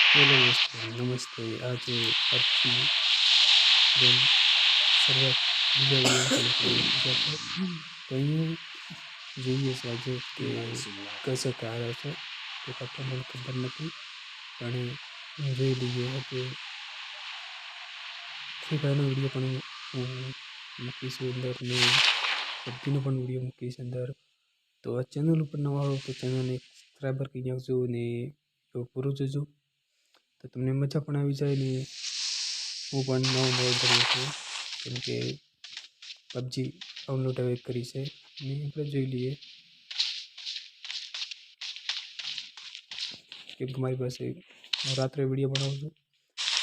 Hello દોસ્તો, નમસ્તે. આજે પબજી ગેમ શરૂઆત બીજા વિડીયો ચાલુ કરીએ છીએ આપણે. તો અહીંયા જોઈએ છે આજે કે કશક હારે છે તો આપણને ખબર નથી, પણ જોઈ લઈએ કે ફ્રી ફાયરનો વિડીયો પણ હું મૂકીશું અંદર ને પબજીનો પણ વિડીયો મૂકીશ અંદર. તો આ ચેનલ ઉપર નવા આવો તો ચેનલને સબસ્ક્રાઈબર કરી નાખજો ને પૂરું જોજો તો તમને મજા પણ આવી જાય ને હું પણ નવો કરું છું, કેમ કે પબજી ડાઉનલોડ હવે કરી છે ને આપણે જોઈ લઈએ. કેમ કે મારી પાસે હું રાત્રે વિડીયો બનાવું છું,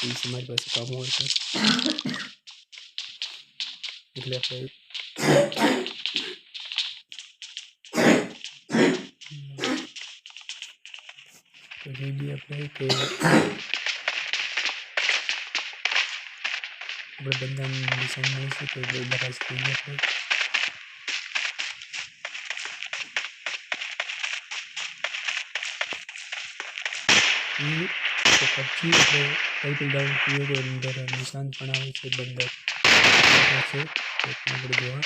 એ દિવસે મારી પાસે કામ હોય છે એટલે આપણે તો જોઈ લઈએ આપણે કે આપણે બંધાનું નિશાન મળીશું તો બધા જ જોઈએ આપણે. તો પબજી આપણે ટાઇટલ ડાઉન કરીએ તો અંદર નિશાન પણ આવે છે, બંદર છે આપણે જોવા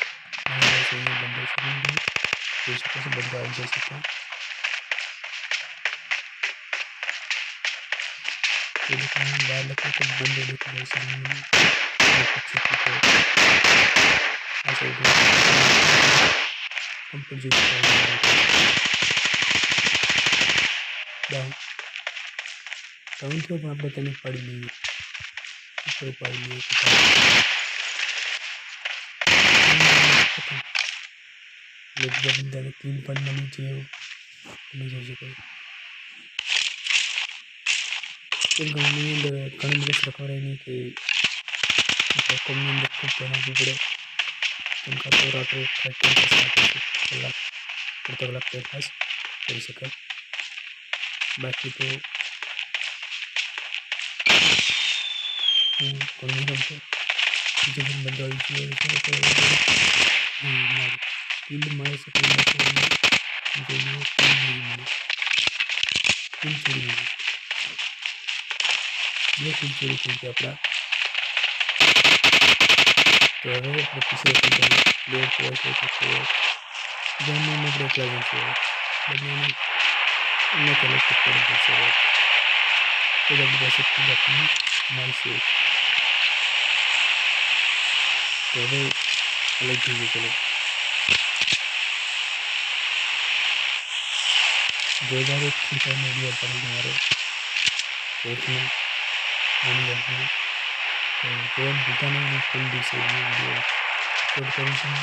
આવે છે. બંદર છે જોઈ શકો છો, બંદર આવી જશે ત્યાં. એ લોકોને બહાર લખો તો બંદર દેખાય છે પછી આ સાઈડ કમ્પ્લીટ ડાઉન થયો પણ આપણે તેને પાડી લઈએ, ઉપર પાડી લઈએ એટલે બંદાને કિલ પણ મળી છે એવું તમે જોઈ શકો. કેમ કે એની અંદર ઘણી બધી રખવાડાય નહીં કે કોમની અંદર ખૂબ બનાવવું પડે, કેમ કે તો રાત્રે કલાક અડધા કલાક ટાઈમપાસ કરી શકાય. બાકી તો ઘણું રમતો બીજો પણ બધો આવી ગયો છે તો મારી કિલ મળે છે કે જોઈએ કિલ નહીં મળે, કિલ ચોરી મળે બે કિલ ચોરી થઈ ગયા આપણા. તો હવે આપણે તીસરે કિલ બે છે તો જાનમાં આપણે એકલા જશે બંનેને એના કલેક્ટ કરી દેશે તો આપણી પાસે કિલ આપણને મળશે. તો હવે અલગ જોઈએ ચલો જોરદાર એક ફ્રી ફાયર વિડીયો આપણને તમારો કોર્ટમાં બની જશે તો જોવાનું ભૂલતા નહીં અને ફૂલ દિવસે વિડીયો અપલોડ કરીશું.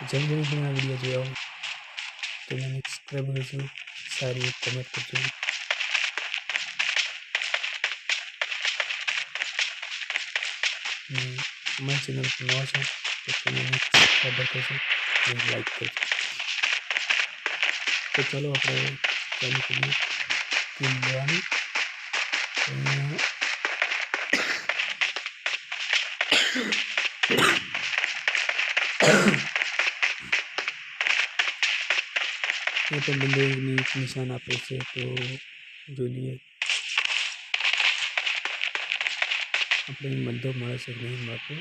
જલ્દી પણ આ વિડીયો જોયા હોય તો મને સબસ્ક્રાઈબ કરજો, સારી એક કમેન્ટ કરજો ને અમારી ચેનલ પર નવા છો તો ચેનલને સબસ્ક્રાઈબર કરજો અને લાઈક કરજો. તો ચાલો આપણે ચાલુ કરીએ કિલ લેવાનું. એ પણ બંદૂકની નિશાન આપે છે તો જોઈ લઈએ આપણે બધો મળે છે નહીં મળતો.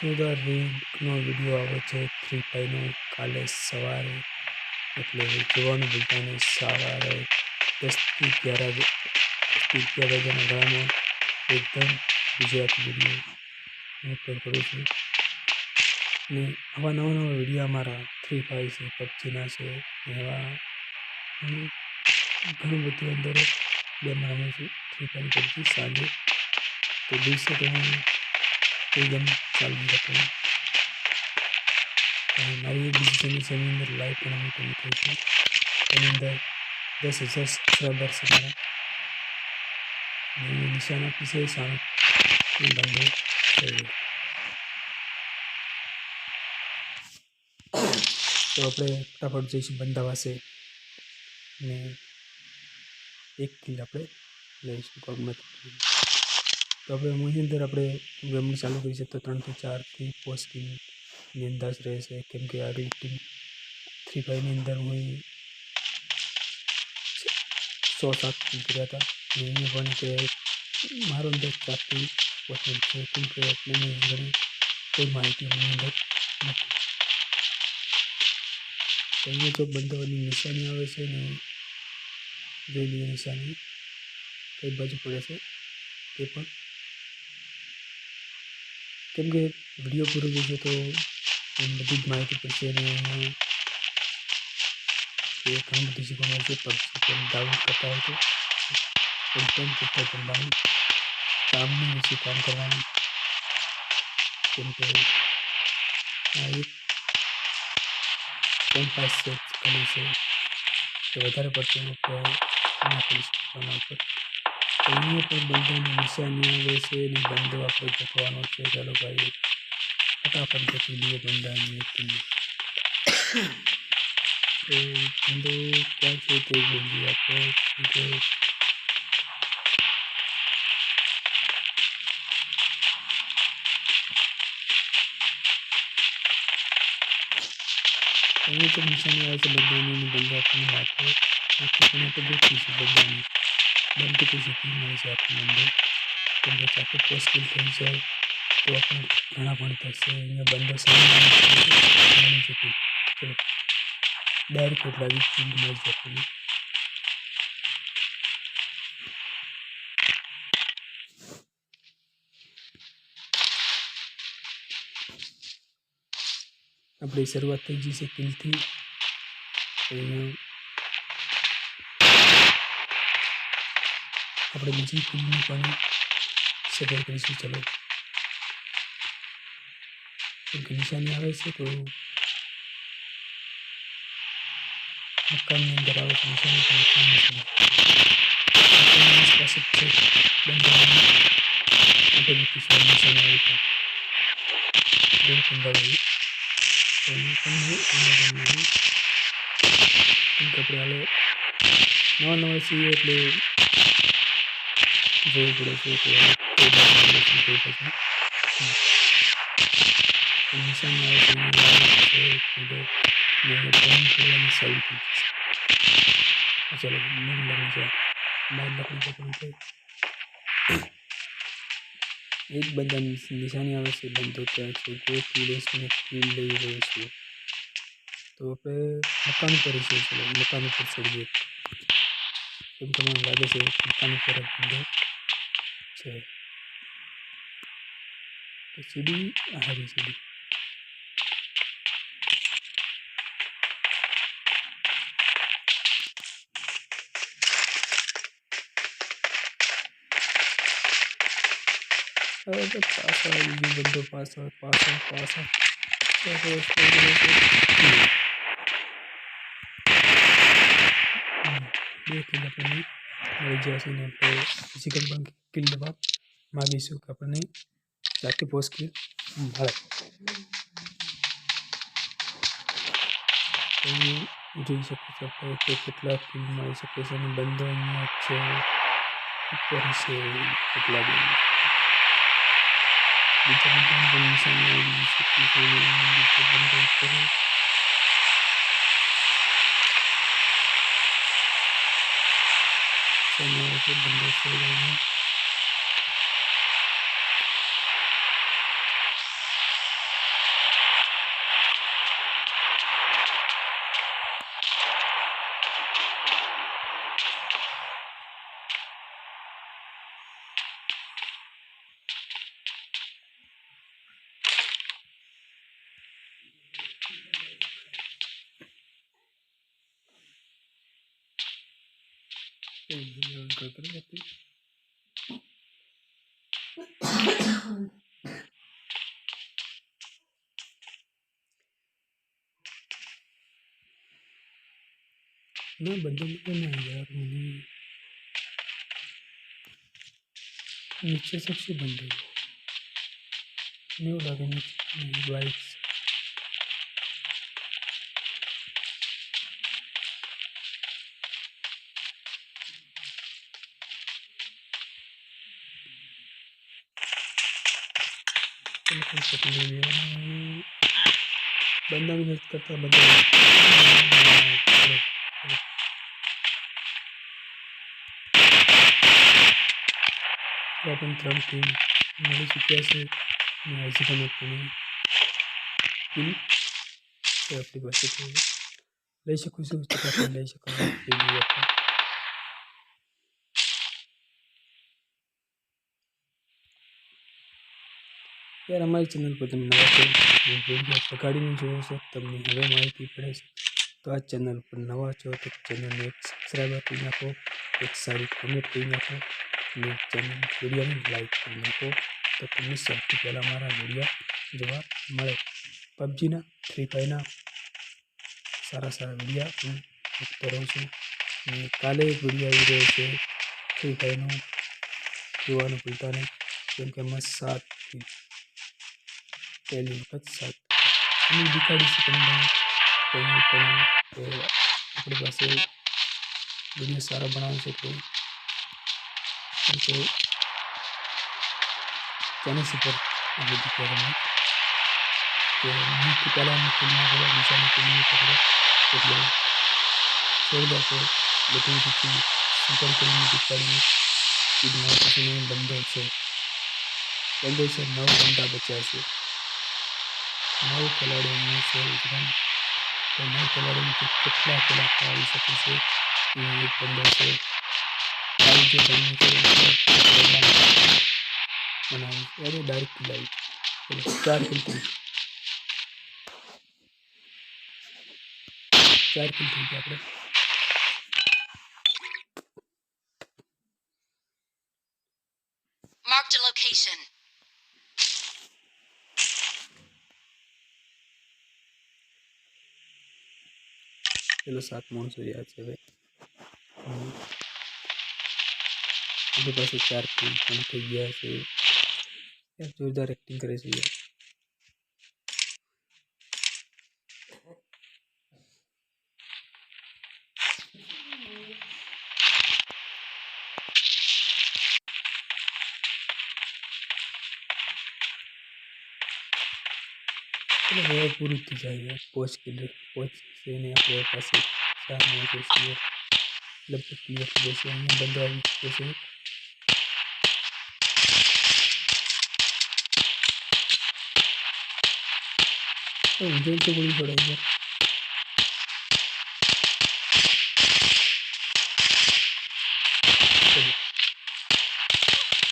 બધા રિંકનો વિડીયો આવે છે ફ્રી ફાયરનો કાલે સવારે, એટલે જોવાનું ભૂલતા નહીં. સવારે 10 થી 11 વાગ્યાના ગાળામાં એકદમ ગુજરાતી વિડીયો હું અપલોડ કરું છું ને આવા નવા વિડીયો અમારા ફ્રી ફાયર છે, પબજીના છે એવા ઘણું બધું અંદર ગેમ રમું છું ફ્રી ફાયર પબજી સાંજે. તો દિવસે તો હું કોઈ ગેમ ચાલુ નથી કરતો અને મારી એક બીજી ચેનલ છે એની અંદર લાઈવ પણ હું કરી છું, એની અંદર 10,000 સબસ્ક્રાઈબર છે મારા ને નિશાન આપી છે સામે એ બંધ તો આપણે ફટાફટ જઈશું બંધા પાસે ને એક કિલ આપણે લઈશું પગમાંથી. तो આપણે એની અંદર આપણે ગેમ ચાલુ કરી છે તો 3 થી 4 થી પોસ્ટ સ્કીલની અંદાજ રહેશે, કેમ કે આ રેટિંગ ફ્રી ફાયરની અંદર હું 100-7 કિલ કર્યા હતા. અને અહીંયા પણ કે મારો અંદાજ 4 થી 5 છે, કેમ કે આપણને ઘણી કોઈ માહિતી એમની અંદર નથી. તો અહીંયા જો બંધાઓની નિશાની આવે છે ને જોઈ લઈએ નિશાની કઈ બાજુ પડે છે તે પણ, કેમ કે વિડીયો પૂરો જોશે તો બધી જ માહિતી પડશે. અને અહીંયા એ ઘણી બધી શીખવા મળશે. પબજી ગેમ ડાઉનલોડ કરતા હોય તો કંટેન્ટ કરતા જમવાનું, કામની વિશે કામ કરવાનું, કેમ કે આ એક ટાઈમ પાસ છે ખાલી છે કે વધારે પડતું ના કરી શકવાના ઉપર. તો અહીંયા પણ બંધાની નિશાની આવે છે અને બંધો આપણે ગોતવાનો છે. ચાલો ભાઈ ફટાફટ ગોતી લઈએ બંધાની વ્યક્તિને. તો બંધો ક્યાં છે તે જોઈ લઈએ આપણે. અહીંયા તો નિશાની આવે છે બંધાની, બંધો આપણને આપણે ગોતીશું બંધાની. બંધ કઈ શીખી મળે છે આપણને બંધો, કેમ કે ચાકે પોસ્ટ સ્કીલ થઈ જાય તો આપણે ઘણા પણ થશે. અહીંયા બંધો સામે શકે. ચલો ડાયરેક્ટ એટલા આવી ફીલ્ડ મળે છે આપણને. આપણી શરૂઆત થઈ જશે કિલથી. અહીંયા આપણે બીજી કિલની પણ સફળ કરીશું. ચલો એક નિશાની આવે છે તો મકાનની અંદર આવે છે નિશાની, તો મકાનની આસપાસ જ છે બંધાની આપણે કિસ્સા નિશાની આવી છે બે કંદાવી. તો અહીંયા પણ કેમ કે આપણે હાલે નવા છીએ એટલે જોવું પડે છે કે કઈ બાજુ મળે છે કઈ બાજુ નિશાની આવે છે. કીધો ને ફોન કરવાની સાઉન્ડ થઈ જશે. ચલો મન લાગી જાય બહાર લખી જાય પણ કંઈ એક બંધાની નિશાની આવે છે. બંધો ત્યાં છે જે કિલેશને કિલ લઈ રહ્યો છે. તો આપણે મકાન ઉપર છે. ચલો મકાન ઉપર ચડીએ, કેમ કે મને લાગે છે મકાન ઉપર બંધો છે. તો સીડી હારી સીડી હવે તો પાછળ આવી ગયું બંધો, પાછળ બે કિલ આપણને મળી જશે ને આપણે ફિઝિકલ પણ કિલ લેવા માગીશું કે આપણને જાતે પોસ્ટ કિલ મળે. જોઈ શકો છો આપણે કે કેટલા કિલ મળી શકે છે. અને બંધો અહીંયા છે ઉપર છે કેટલા બીજા બધા નિશાની આવી શકે છે. બંધો ઉપર બંધો છે. ના બંધો ના યાર, મને नीचे सबसे बंद है न्यू लगे बाइक्स बिल्कुल सेकंड वीडियो बंदा भी हेल्प करता बंदा अपन ત્રણ ટીમ મળી ચૂક્યા છે અને હજી પણ આપણે ટીમ છે આપણી પાસે તો લઈ શકું છું તો આપણે લઈ શકાય यार हमारी चैनल पर तुम नवा છો वीडियो પકડીને જોવો છો તમને હવે માહિતી પડે છે તો આ ચેનલ પર નવા છો તો ચેનલને એક સબસ્ક્રાઈબ કરી નાખો એક સારી કમેન્ટ કરી નાખો અને ચેનલ વિડીયોને લાઈક કરી નાખો તો તમને સૌથી પહેલાં મારા વિડીયો જોવા મળે પબજીના ફ્રી ફાયરના સારા સારા વિડીયો હું મૂકતો રહું છું અને કાલે એક વિડીયો આવી રહ્યો છે ફ્રી ફાયરનો જોવાનું ભૂલતા નહીં કેમ કે એમાં 7 पहली वक्त साथ हम दिखाड़ी से कहीं तो अपने पास वीडियो सारा बना सके तो चैनल से पर दिखा रहे तो पहला दिशा में पकड़े એટલે छोड़ दो तो बटन की सुपर करेंगे दिखाड़ी कीड बंदो से 9 बंदा बचा है 9 खिलाड़ियों से एकदम तो 9 खिलाड़ियों को कितना खिलाड़ी पाई सके से एक बंदे से पाई जो बनने के बनाई अरे डायरेक्ट लाइट चलो 4 किल थी 4 किल थी આપણે Marked a location. चलो 7 माणસો રહ્યા છે હવે એની પાસે 4 કિલ પણ થઈ ગયા છે યાર જોરદાર એક્ટિંગ કરે છે યાર चलो હવે પૂરું થઈ જાય યાર પોચ છે ને આપણે પાસે 4 માણસો છે લગભગ ક્લિયર થઈ જશે અહીંયા બંદો આવી ચૂક્યો છે तो इंजन तो बड़ी पड़ा है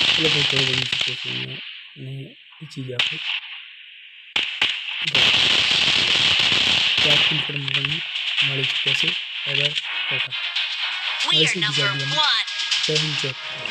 चलो बहुत थोड़ी बड़ी सिचुएशन में चीज़ आप क्या किल पर हमारे कैसे अगर टाटा We are number 1. जय हिंद।